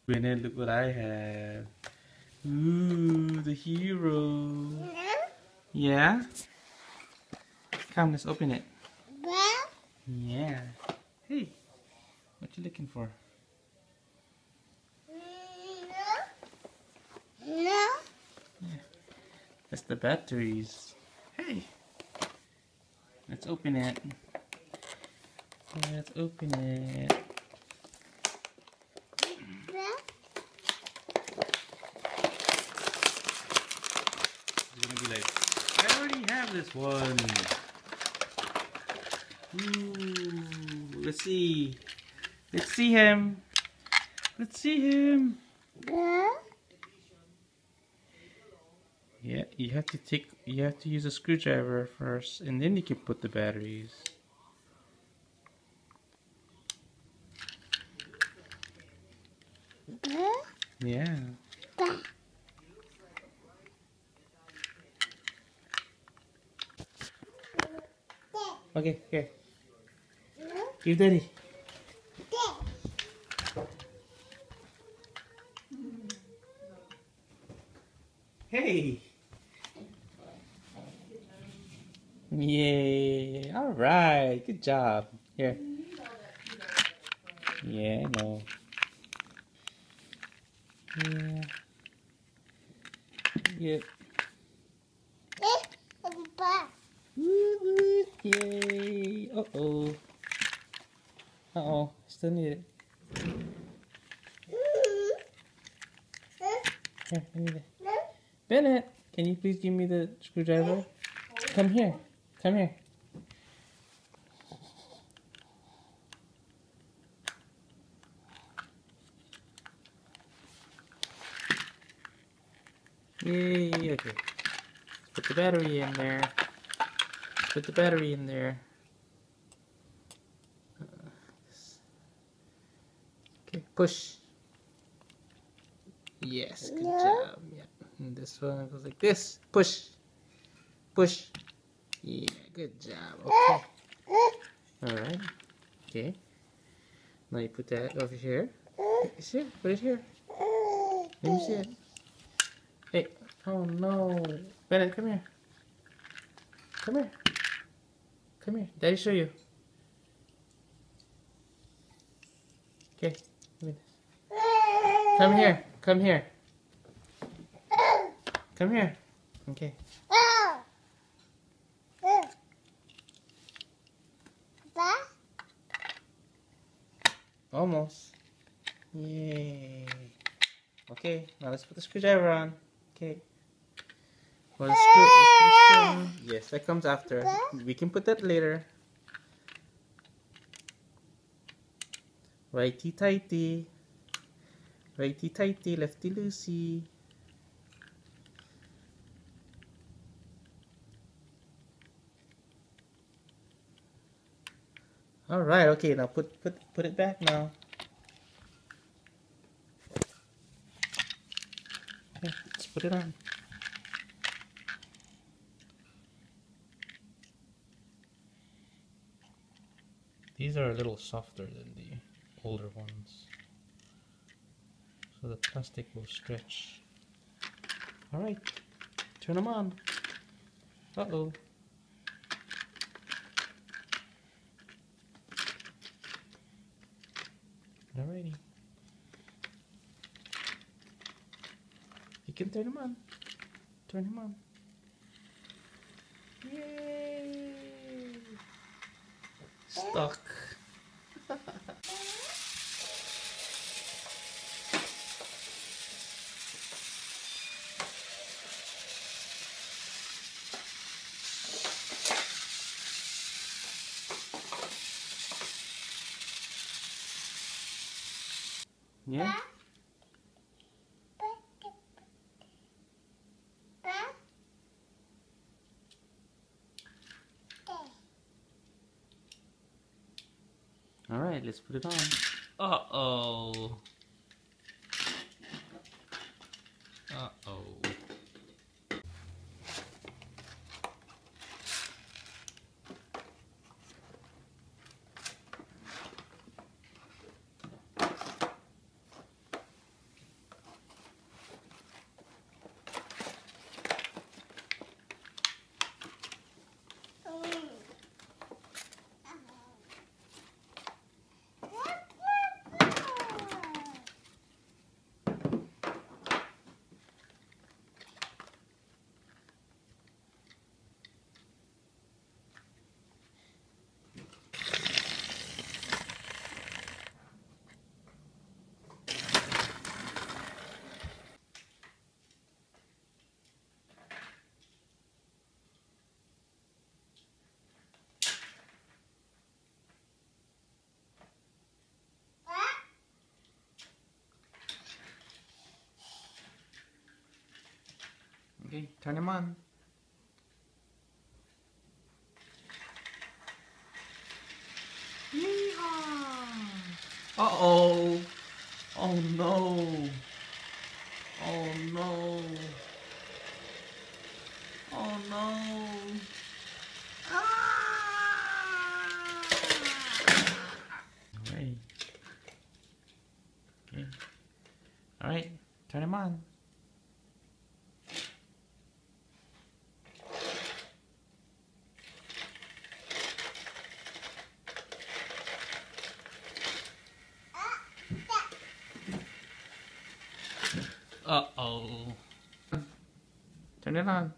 Gwyneth, look what I have. Ooh, the hero. Yeah? Come, let's open it. Yeah. Hey, what you looking for? Yeah. That's the batteries. Hey, let's open it. Let's open it. It's gonna be like, I already have this one. Ooh, let's see. Let's see him. Let's see him. Yeah, you have to use a screwdriver first, and then you can put the batteries. Yeah. Okay, here. Give Daddy. Hey. Yay. All right. Good job. Here. Yeah, I know. Yeah. Yep. Woo-hoo. Yay. Uh-oh. Uh-oh. Still need it. Here, I need it. Bennett, can you please give me the screwdriver? Come here. Come here. Yay. Okay. Put the battery in there. Put the battery in there. Okay, push. Yes, good job. Yeah. And this one goes like this. Push. Push. Yeah, good job. Okay. Alright. Okay. Now you put that over here. See? Put it here. Let me see it. Hey. Oh no. Bennett, come here. Come here. Come here. Daddy show you. Okay. Come here. Come here. Come here. Okay. Almost. Yay. Okay, now let's put the screwdriver on. Okay. Well, let's put the screw on. Yes, that comes after. We can put that later. Righty tighty. Righty tighty, lefty loosey. Alright, okay, now put it back now. Okay, let's put it on. These are a little softer than the older ones, so the plastic will stretch. Alright, turn them on. Uh-oh. Alrighty. You can turn them on. Turn them on. Yay! Stuck. Yeah? Alright, let's put it on. Uh-oh. Uh-oh. Okay, turn him on. Yeehaw! Uh-oh! Oh no! Oh no! Oh no! Ah! Alright. Okay. Alright, turn him on. Uh-oh. Turn it on.